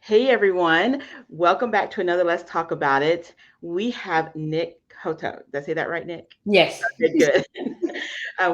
Hey everyone, welcome back to another Let's Talk About It. We have Nick Cotto. Did I say that right, Nick? Yes. Good, good.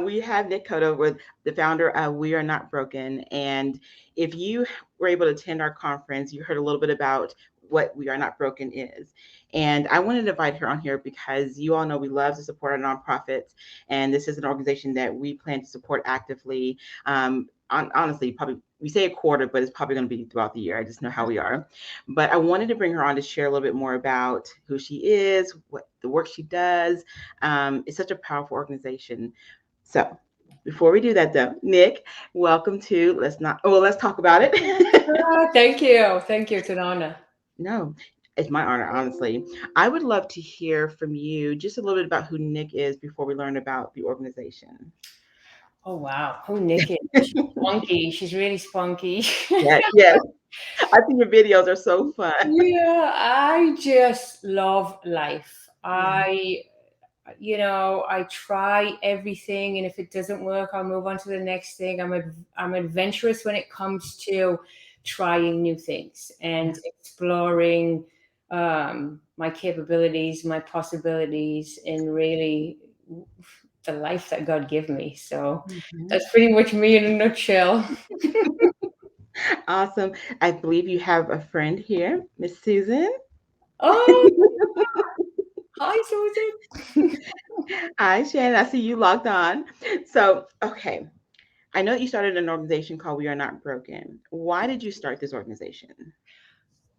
We have Nick Cotto, with the founder of We Are Not Broken. And if you were able to attend our conference, you heard a little bit about what We Are Not Broken is. And I wanted to invite her on here because you all know we love to support our nonprofits. And this is an organization that we plan to support actively. Honestly, probably we say a quarter, but it's probably going to be throughout the year. I just know how we are. But I wanted to bring her on to share a little bit more about who she is, what the work she does. It's such a powerful organization. So before we do that, though, Nick, welcome to Let's talk about it. Thank you. Thank you. It's an honor. No, it's my honor, honestly. I would love to hear from you just a little bit about who Nick is before we learn about the organization. Oh, wow. Who Nick is? She's spunky. She's really spunky. Yeah, yes. I think your videos are so fun. Yeah, I just love life. Yeah. I try everything, and if it doesn't work, I'll move on to the next thing. I'm adventurous when it comes to trying new things Yeah. and exploring my capabilities, my possibilities, and really the life that God gave me. So Mhm. that's pretty much me in a nutshell. Awesome. I believe you have a friend here, Miss Susan. Oh, hi, Susan. Hi, Shannon. I see you logged on. So, okay. I know that you started an organization called We Are Not Broken. Why did you start this organization?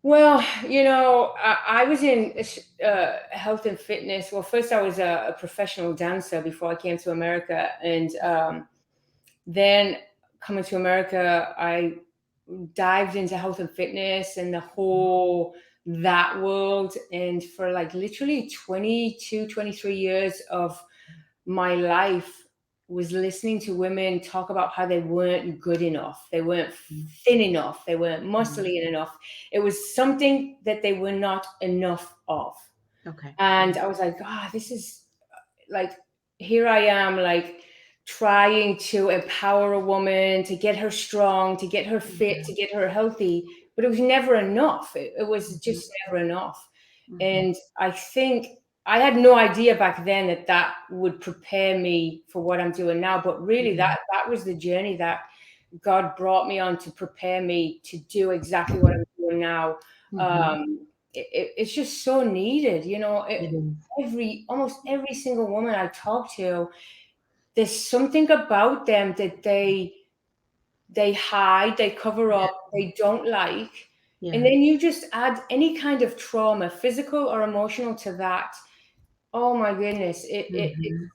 Well, I was in health and fitness. Well, first I was a professional dancer before I came to America, and then coming to America, I dived into health and fitness and the whole that world. And for like literally 22, 23 years of my life was listening to women talk about how they weren't good enough, they weren't thin enough, they weren't Mhm. muscly enough. It was something that they were not enough of. Okay. And I was like, God, this is like, here I am, like trying to empower a woman, to get her strong, to get her fit, Yeah. to get her healthy, but it was never enough. It was Mhm. just never enough. Mhm. And I think I had no idea back then that that would prepare me for what I'm doing now. But really, Yeah. that was the journey that God brought me on to prepare me to do exactly what I'm doing now. Mhm. It's just so needed, It is. almost every single woman I talk to, there's something about them that they hide, they cover Yeah. up, they don't like. And Yeah. then you just add any kind of trauma, physical or emotional, to that. Oh my goodness, Mhm.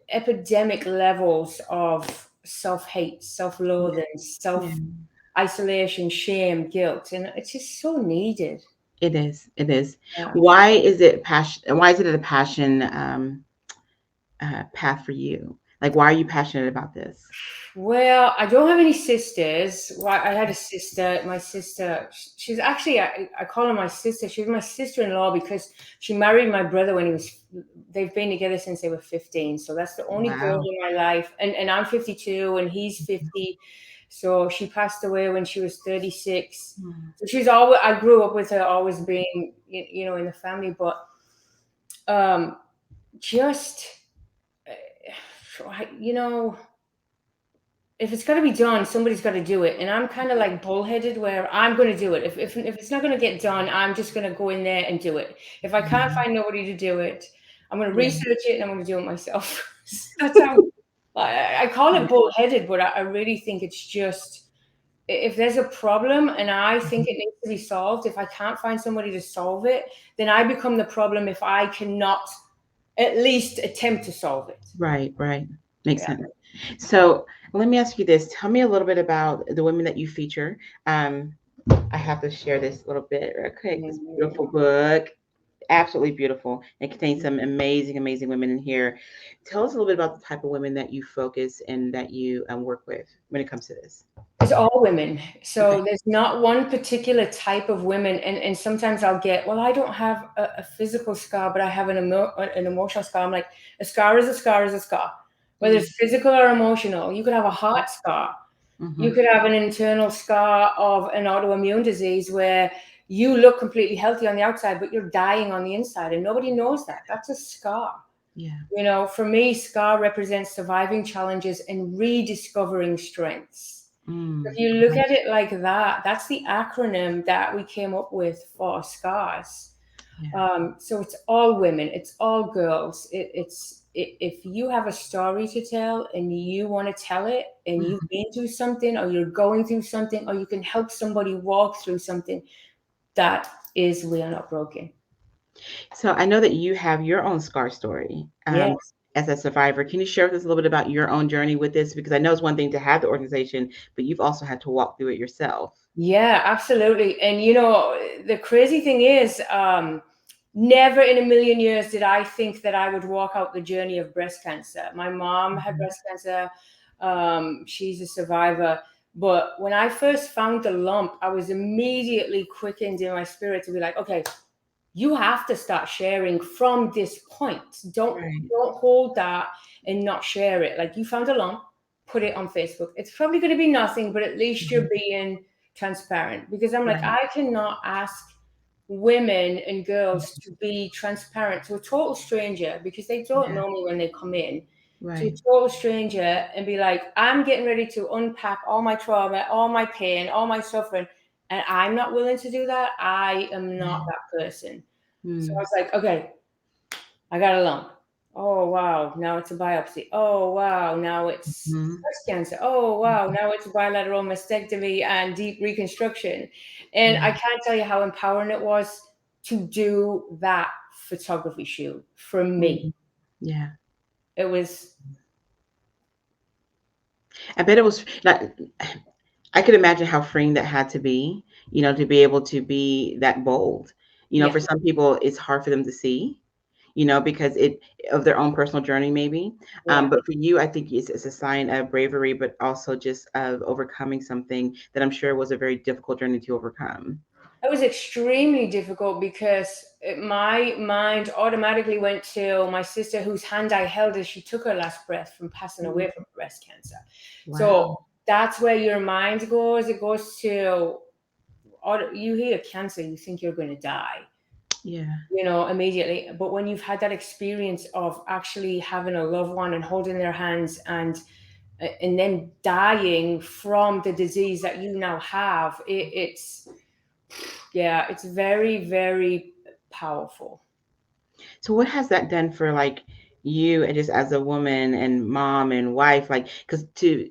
epidemic levels of self-hate, Yeah. self-loathing, Yeah. self-isolation, shame, guilt, and it's just so needed. It is. It is. Yeah. Why is it passion? Why is it a passion path for you? Like, why are you passionate about this? Well, I don't have any sisters. Well, I had a sister. My sister, she's actually, I call her my sister. She was my sister-in-law because she married my brother when he was, they've been together since they were 15. So that's the only girl Wow. in my life. And I'm 52 and he's 50. So she passed away when she was 36. Mhm. So she's always, I grew up with her always being, in the family, but um, just, you know, if it's got to be done, somebody's got to do it. And I'm kind of like bullheaded where I'm going to do it. If it's not going to get done, I'm just going to go in there and do it. If I can't Mhm. find nobody to do it, I'm going to Yeah. research it and I'm going to do it myself. That's how I call it bullheaded, but I really think it's just if there's a problem and I think Mhm. it needs to be solved, if I can't find somebody to solve it, then I become the problem if I cannot at least attempt to solve it. Right, right. Makes Yeah. sense. So let me ask you this. Tell me a little bit about the women that you feature. Um, I have to share this little bit real quick. This Mhm. beautiful book, absolutely beautiful. It contains some amazing, amazing women in here. Tell us a little bit about the type of women that you focus and that you work with when it comes to this. It's all women. Okay. So there's not one particular type of women. And sometimes I'll get, well, I don't have a physical scar, but I have an emotional scar. I'm like, a scar is a scar is a scar. Whether Mm. it's physical or emotional, you could have a heart scar. You Hmm. could have an internal scar of an autoimmune disease where you look completely healthy on the outside, but you're dying on the inside, and nobody knows that. That's a scar. Yeah. You know, for me, SCAR represents surviving challenges and rediscovering strengths. If Mm. you look at it like that, that's the acronym that we came up with for SCARS. Yeah. So it's all women, it's all girls. If you have a story to tell and you want to tell it, and you've Mhm. been through something, or you're going through something, or you can help somebody walk through something, that is We Are Not Broken. So I know that you have your own scar story Yes. as a survivor. Can you share with us a little bit about your own journey with this? Because I know it's one thing to have the organization, but you've also had to walk through it yourself. Yeah, absolutely. And you know, the crazy thing is, never in a million years did I think that I would walk out the journey of breast cancer. My mom had Mhm. breast cancer. She's a survivor. But when I first found the lump, I was immediately quickened in my spirit to be like, okay, you have to start sharing from this point. Don't Right. don't hold that and not share it. Like, you found a lump, put it on Facebook. It's probably going to be nothing, but at least you're Mhm. being transparent. Because I'm like, Right. I cannot ask women and girls Mhm. to be transparent to a total stranger, because they don't Yeah. know me when they come in, to a Right. total stranger, and be like, I'm getting ready to unpack all my trauma, all my pain, all my suffering, and I'm not willing to do that. I am not Yeah. that person. So I Mm. was like, okay, I got a lump. Oh wow, now it's a biopsy. Oh wow, now it's Mhm. breast cancer. Oh wow, Mhm. now it's bilateral mastectomy and deep reconstruction. And I Yeah. can't tell you how empowering it was to do that photography shoot for me. Mhm. Yeah. It was, I bet it was like I could imagine how freeing that had to be, to be able to be that bold. yeah, For some people, it's hard for them to see, because it of their own personal journey, maybe. yeah. But for you, I think it's a sign of bravery, but also just of overcoming something that I'm sure was a very difficult journey to overcome. It was extremely difficult because my mind automatically went to my sister, whose hand I held as she took her last breath from passing away Mhm. from breast cancer. Wow. So that's where your mind goes. It goes to, you hear cancer, you think you're going to die, Yeah. immediately. But when you've had that experience of actually having a loved one and holding their hands, and then dying from the disease that you now have, it's, yeah, it's very, very powerful. So what has that done for like you and just as a woman and mom and wife, like because to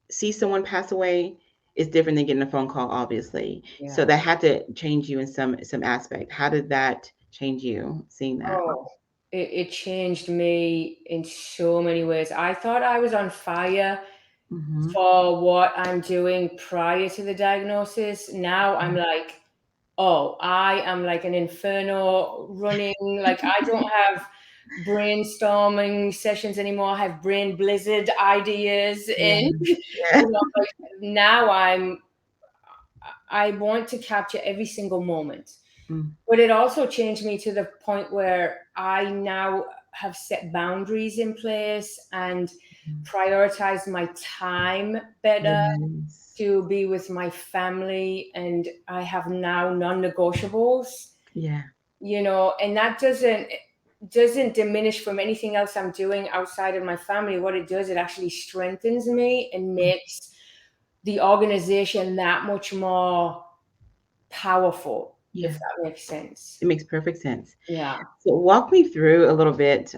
see someone pass away is different than getting a phone call, obviously. So Yeah. that had to change you in some aspect. How did that change you seeing that? Oh, it changed me in so many ways. I thought I was on fire Hmm. for what I'm doing prior to the diagnosis. Now I'm like, oh, I am like an inferno running. Like, I don't have brainstorming sessions anymore. I have brain blizzard ideas. Yeah. And, Yeah. like, now I want to capture every single moment. Mm. But it also changed me to the point where I now have set boundaries in place and prioritize my time better Yes. to be with my family. And I have now non-negotiables, Yeah. and that doesn't diminish from anything else I'm doing outside of my family. What it does, it actually strengthens me and Mm. makes the organization that much more powerful, if Yeah. that makes sense. It makes perfect sense. Yeah. So walk me through a little bit.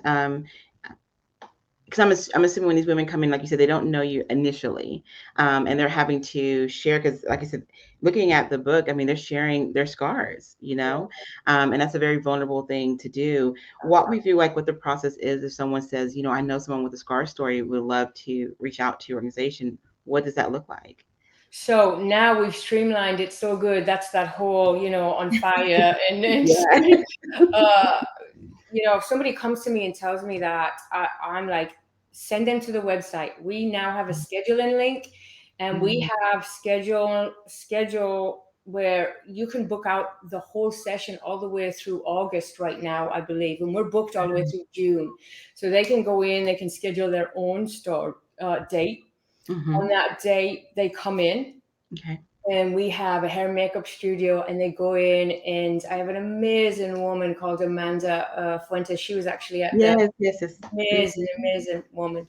Because I'm assuming when these women come in, like you said, they don't know you initially, and they're having to share. Because, like I said, looking at the book, I mean, they're sharing their scars, and that's a very vulnerable thing to do. Walk me through like what the process is if someone says, I know someone with a scar story, would love to reach out to your organization. What does that look like? So now we've streamlined it so good. That's that whole, on fire and Yeah. uh, if somebody comes to me and tells me that, I'm like, send them to the website. We now have a scheduling link, and we Mhm. have schedule where you can book out the whole session all the way through August right now, I believe, and we're booked all the way through June. So they can go in, they can schedule their own store date. On Mm-hmm. that day, they come in Okay. and we have a hair and makeup studio, and they go in, and I have an amazing woman called Amanda Fuentes. She was actually at the Yes, yes, yes. amazing, Mm-hmm. amazing woman.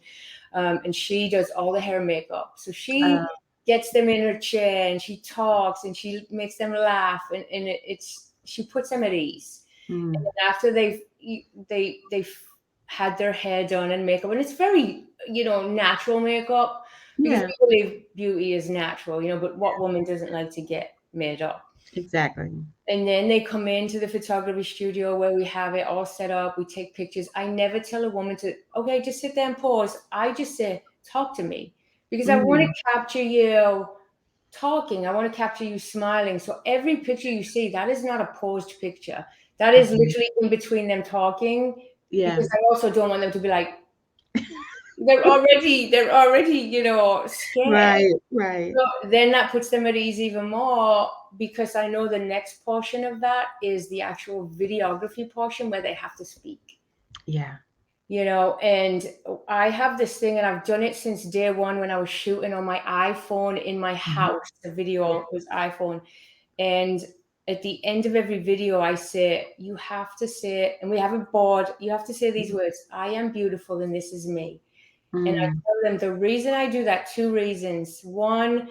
And she does all the hair and makeup. So Uh, she gets them in her chair and she talks and she makes them laugh, and it's she puts them at ease. And mm, then after they've had their hair done and makeup, and it's very, natural makeup, because yeah, we believe beauty is natural, but what woman doesn't like to get made up? exactly. And then they come into the photography studio where we have it all set up. We take pictures. I never tell a woman to, okay, just sit there and pause. I just say, talk to me, because I want Mm, to capture you talking. I want to capture you smiling. So every picture you see, that is not a paused picture. That is mhm. literally in between them talking, Yeah, because I also don't want them to be like, they're already, scared. right, right. So then that puts them at ease even more, because I know the next portion of that is the actual videography portion where they have to speak. Yeah. And I have this thing, and I've done it since day one when I was shooting on my iPhone in my Mhm. house. The Yeah. video was iPhone. And at the end of every video, I say, you have to say, and we have a board, you have to say these words: I am beautiful and this is me. And I Mm, tell them the reason I do that, two reasons. One,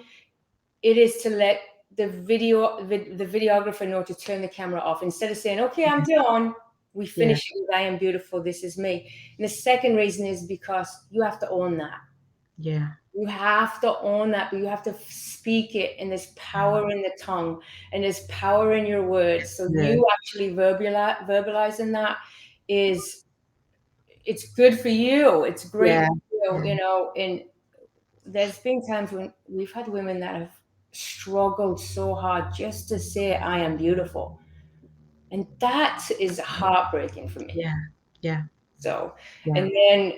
it is to let the videographer know to turn the camera off. Instead of saying, okay, I'm done, we yeah, finish it with I am beautiful, this is me. And the second reason is because you have to own that. yeah. You have to own that, but you have to speak it, and there's power in the tongue, and there's power in your words. So Yes. you actually verbalizing that is, it's good for you. It's great Yeah. for you, Yeah. and there's been times when we've had women that have struggled so hard just to say I am beautiful, and that is heartbreaking for me. Yeah. Yeah. So, Yeah.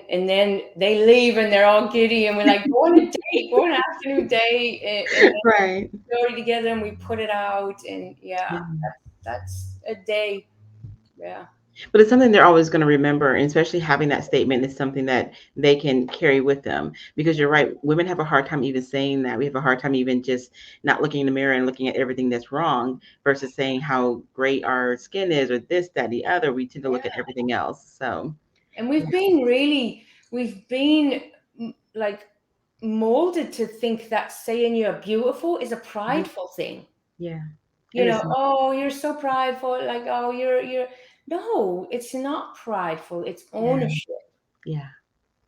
and then they leave and they're all giddy, and we're like, go on a date, go on an afternoon date, and then Right. we go together and we put it out, and yeah, Yeah. that's a day. Yeah. But it's something they're always going to remember, and especially having that statement is something that they can carry with them. Because you're right, women have a hard time even saying that. We have a hard time even just not looking in the mirror and looking at everything that's wrong versus saying how great our skin is or this, that, the other. We tend to look at Yeah. everything else. So, And yeah. we've been like molded to think that saying you're beautiful is a Mhm. prideful thing. Yeah. And it's Oh, you're so prideful. Like, oh, you're, no, it's not prideful. It's yeah. ownership. Yeah.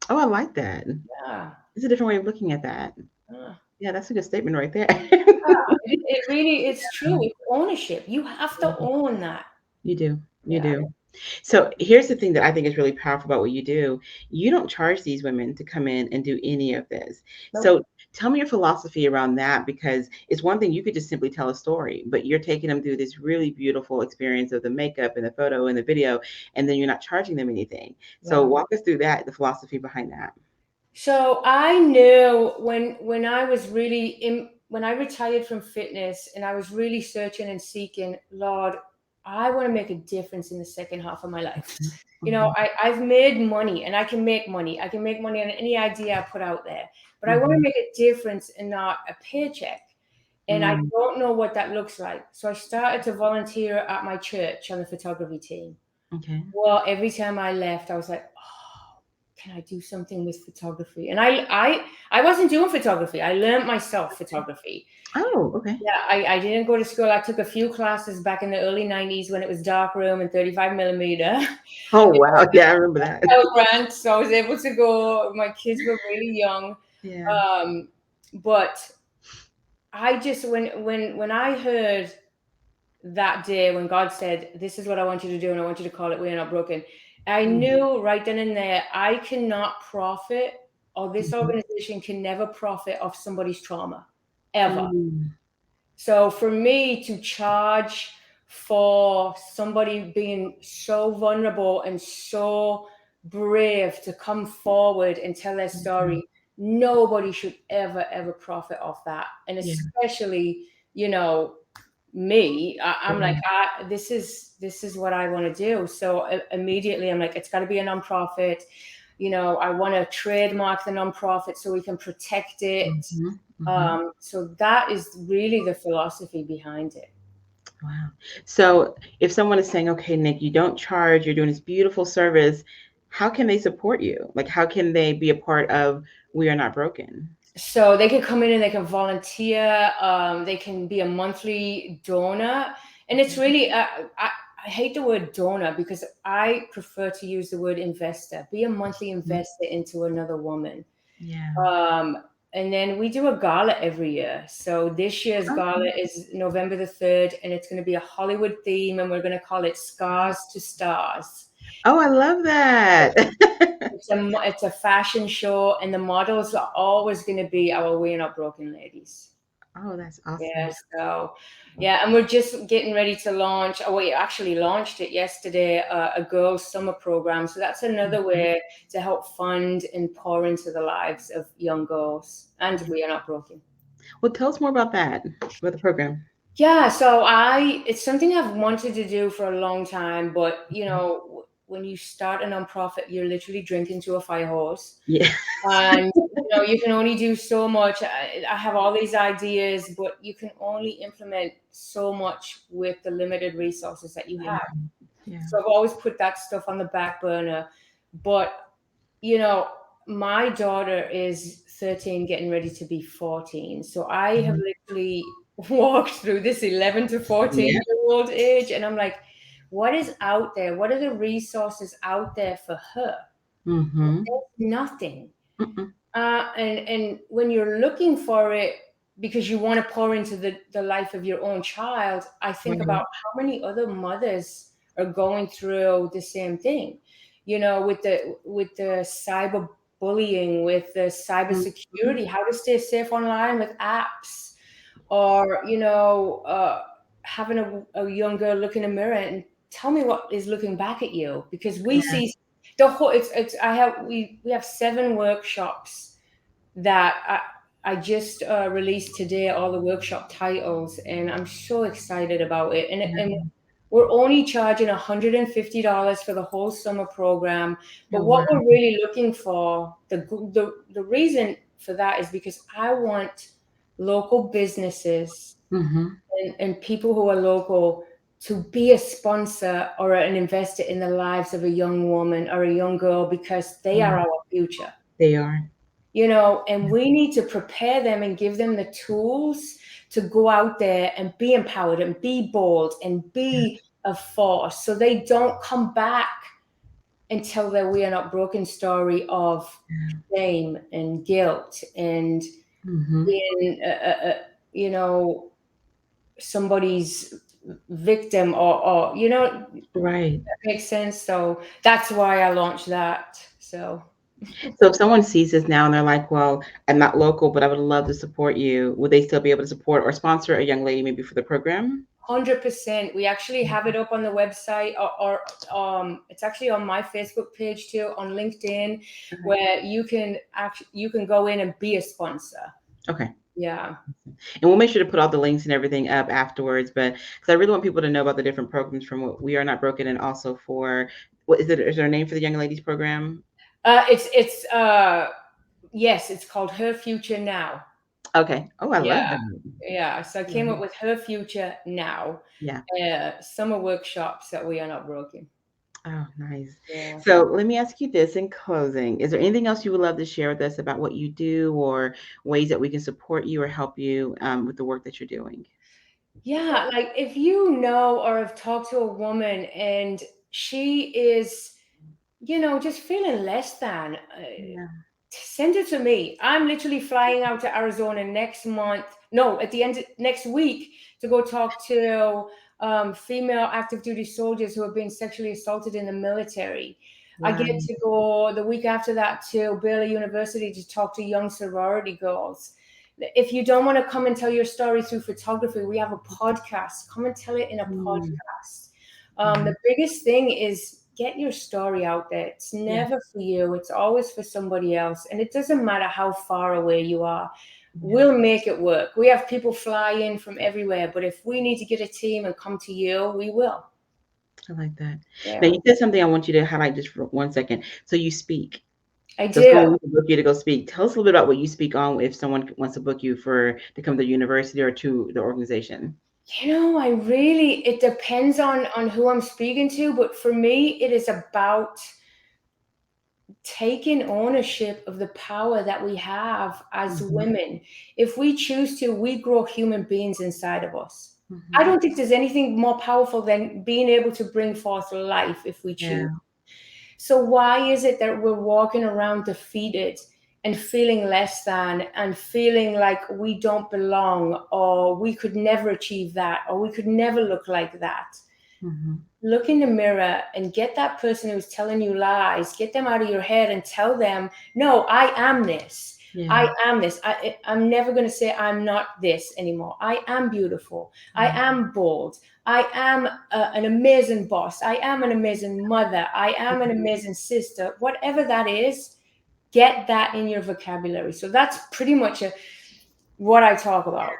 Oh, I like that. Yeah. It's a different way of looking at that. Yeah. Yeah, that's a good statement right there. It really, it's true. It's ownership. You have to own that. You do. You Yeah. do. So here's the thing that I think is really powerful about what you do. You don't charge these women to come in and do any of this. Nope. So tell me your philosophy around that, because it's one thing you could just simply tell a story, but you're taking them through this really beautiful experience of the makeup and the photo and the video, and then you're not charging them anything. So Yeah. walk us through that, the philosophy behind that. So I knew when I was really in, when I retired from fitness and I was really searching and seeking, Lord, I want to make a difference in the second half of my life. Mhm. Mhm. I've made money and I can make money. I can make money on any idea I put out there, but I want to Mhm. make a difference and not a paycheck. And I Mm. don't know what that looks like. So I started to volunteer at my church on the photography team. Okay. Well, every time I left, I was like, oh, can I do something with photography? And I wasn't doing photography. I learned myself photography. Oh, okay. Yeah, I didn't go to school. I took a few classes back in the early 90s when it was dark room and 35 millimeter. Oh, wow. Yeah, I remember that. Pell Grant, so I was able to go. My kids were really young. Yeah. Um, but I just, when I heard that day when God said, this is what I want you to do, and I want you to call it We Are Not Broken, I Mm. knew right then and there, I cannot profit, or this Mhm. organization can never profit off somebody's trauma, ever. Mm. So for me to charge for somebody being so vulnerable and so brave to come forward and tell their Mhm. story, nobody should ever profit off that. And Yeah. especially, me, I'm like, Yeah. this is what I want to do. So immediately I'm like, it's got to be a nonprofit. I want to trademark the nonprofit so we can protect it. Mm-hmm. Mm-hmm. So that is really the philosophy behind it. Wow. So if someone is saying, okay, Nick, you don't charge, you're doing this beautiful service, how can they support you? Like, how can they be a part of We Are Not Broken? So they can come in and they can volunteer. They can be a monthly donor, and it's really I hate the word donor because I prefer to use the word investor. Be a monthly Mhm. investor into another woman. Yeah. Um, and then we do a gala every year. So this year's gala Okay. is November the 3rd, and it's going to be a Hollywood theme, and we're going to call it Scars to Stars. Oh, I love that. It's a fashion show, and the models are always going to be our We're Not Broken ladies. Oh, that's Yeah, awesome. so yeah, and we're just getting ready to launch. Oh, we actually launched it yesterday, a girls' summer program. So that's another Mhm. way to help fund and pour into the lives of young girls. And We Are Not Broken. Well, tell us more about the program. Yeah, so it's something I've wanted to do for a long time, but when you start a nonprofit, you're literally drinking to a fire hose. Yeah. And you can only do so much. I have all these ideas, but you can only implement so much with the limited resources that you Yeah. have. Yeah. So I've always put that stuff on the back burner. But you know my daughter is 13 getting ready to be 14, so I have Mhm. literally walked through this 11 to 14 Yeah. year old age, and I'm like, what is out there? What are the resources out there for her? Mm-hmm. There's nothing. Mm-mm. And when you're looking for it because you want to pour into the life of your own child, I think Right. about how many other mothers are going through the same thing, with the cyber bullying, with the cyber Mhm. security, how to stay safe online with apps, or having a young girl look in a mirror and tell me what is looking back at you, because we Yeah. see the whole it's I have we have 7 workshops that I just released today, all the workshop titles, and I'm so excited about it. And Yeah. we're only charging $150 for the whole summer program. But Oh, what wow. we're really looking for, the reason for that is because I want local businesses Mm-hmm. and people who are local to be a sponsor or an investor in the lives of a young woman or a young girl, because they are Mm. our future. They are. And we need to prepare them and give them the tools to go out there and be empowered and be bold and Yeah. be a force, so they don't come back and tell their We Are Not Broken story of Yeah. shame and guilt and Mm-hmm. being somebody's victim, or Right. that makes sense. So that's why I launched that. So So if someone sees this now and they're like, well, I'm not local, but I would love to support you, would they still be able to support or sponsor a young lady maybe for the program? 100%. We actually have it up on the website, or it's actually on my Facebook page too, on LinkedIn, Okay. where you can go in and be a sponsor. Okay. Yeah. And we'll make sure to put all the links and everything up afterwards. But because I really want people to know about the different programs from what We Are Not Broken, and also for what is it? Is there a name for the young ladies program? It's yes, it's called Her Future Now. Okay. Oh, I Yeah. love that. Yeah. So I came up Mhm. with Her Future Now. Yeah. Summer workshops that We Are Not Broken. Oh, nice. Yeah. So let me ask you this in closing. Is there anything else you would love to share with us about what you do, or ways that we can support you or help you with the work that you're doing? Yeah, like if you know or have talked to a woman and she is, just feeling less than, Yeah. send it to me. I'm literally flying out to Arizona next month. No, at the end of next week, to go talk to female active duty soldiers who have been sexually assaulted in the military. I Wow. get to go the week after that to Baylor University to talk to young sorority girls. If you don't want to come and tell your story through photography, we have a podcast. Come and tell it in a Mm. podcast. Mhm. The biggest thing is get your story out there. It's Yeah. never for you, it's always for somebody else. And it doesn't matter how far away you are, Yeah. we'll make it work. We have people fly in from everywhere, but if we need to get a team and come to you, we will. I like that. Now Yeah. you said something I want you to highlight just for 1 second. So you speak. I So if someone do. wants to book you to go speak, tell us a little bit about what you speak on if someone wants to book you for to come to the university or to the organization. I really, it depends on who I'm speaking to, but for me, it is about taking ownership of the power that we have as Mhm, women. If we choose to, we grow human beings inside of us. I mhm. don't think there's anything more powerful than being able to bring forth life if we choose. Yeah. So, why is it that we're walking around defeated and feeling less than and feeling like we don't belong or we could never achieve that or we could never look like that? Mhm. Look in the mirror and get that person who's telling you lies, get them out of your head and tell them, no, I am this. I Yeah. am this. I'm never going to say I'm not this anymore. I am beautiful. I Yeah. am bold. I am an amazing boss. I am an amazing mother. I am an amazing sister. Whatever that is, get that in your vocabulary. So that's pretty much what I talk about.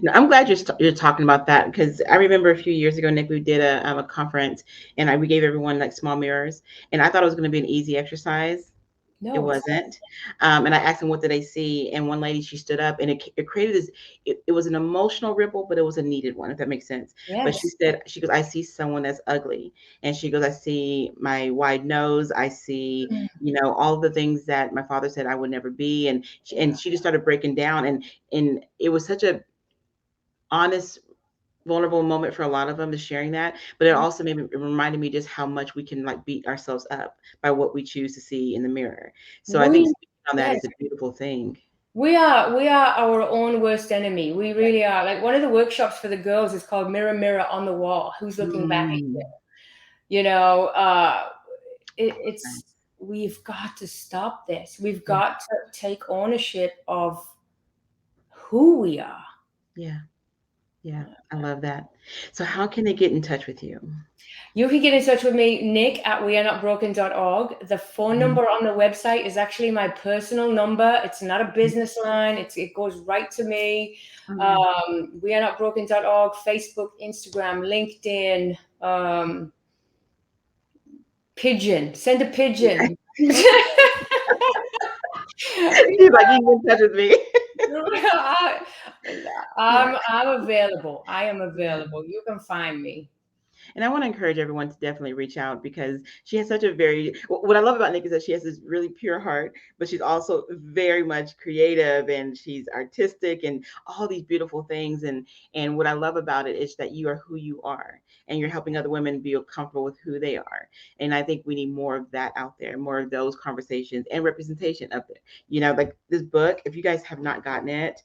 No, I'm glad you're talking about that because I remember a few years ago, Nick, we did a conference and we gave everyone like small mirrors, and I thought it was going to be an easy exercise. It No, it's wasn't. And I asked them what did they see, and one lady she stood up, and it created this. It was an emotional ripple, but it was a needed one, if that makes sense. But she yes. said she goes, I see someone that's ugly, and she goes, I see my wide nose, I see Mm, all the things that my father said I would never be, and she just started breaking down, and it was such a honest vulnerable moment for a lot of them is sharing that, but it yeah. also it reminded me just how much we can like beat ourselves up by what we choose to see in the mirror. So I think We, speaking on that yes. is a beautiful thing. We are our own worst enemy. We really are. Like one of the workshops for the girls is called Mirror Mirror on the Wall. Who's looking back at you? Mm, You know, nice. it's we've got to stop this. We've Yeah, got to take ownership of who we are. yeah, yeah. I love that. So how can they get in touch with you? You can get in touch with me, Nick at wearenotbroken.org. The phone Mhm. number on the website is actually my personal number. It's not a business line. It goes right to me. Oh, nice. Wearenotbroken.org, Facebook, Instagram, LinkedIn, pigeon. Send a pigeon. She's like, you can get in touch with me. I, Yeah, I'm available. I am yeah. available. You can find me. And I want to encourage everyone to definitely reach out because she has such a very what I love about Nick is that she has this really pure heart, but she's also very much creative and she's artistic and all these beautiful things. And what I love about it is that you are who you are and you're helping other women be comfortable with who they are. And I think we need more of that out there, more of those conversations and representation up there. Like this book, if you guys have not gotten it,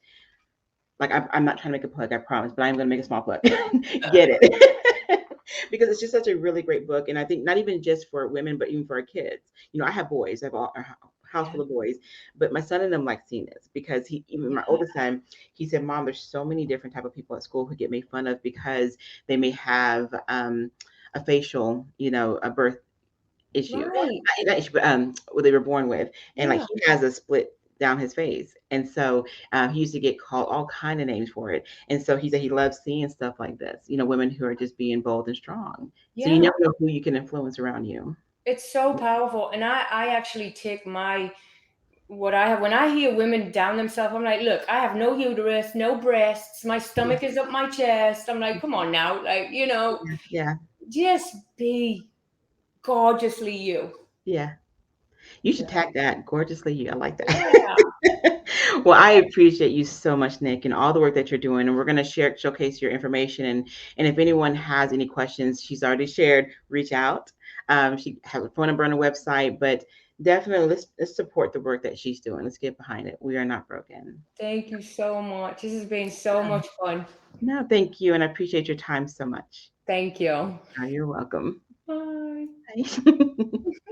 like I'm not trying to make a plug, I promise, but I'm going to make a small plug. Get it. Because it's just such a really great book. And I think not even just for women, but even for our kids. I have boys, I have a house Yeah, full of boys, but my son and them like seeing this because even my yeah, oldest son, he said, Mom, there's so many different type of people at school who get made fun of because they may have a facial, a birth issue, right. not issue, but what they were born with, and like Yeah, he has a split down his face, and so he used to get called all kind of names for it, and so he said he loves seeing stuff like this, women who are just being bold and strong. So you yeah. never know who you can influence around you. It's so powerful. And I actually take what I have when I hear women down themselves. I'm like, look, I have no uterus, no breasts, my Yeah, stomach is up my chest. I'm like, come on now, like yeah, just be gorgeously you. yeah. You Yeah, should tag that gorgeously. You, I like yeah. that. Well, I appreciate you so much, Nick, and all the work that you're doing. And we're going to showcase your information. And if anyone has any questions, she's already shared. Reach out. She has a phone number on the website, but definitely let's support the work that she's doing. Let's get behind it. We are not broken. Thank you so much. This has been so much fun. No, thank you, and I appreciate your time so much. Thank you. Oh, you're welcome. Bye. Bye.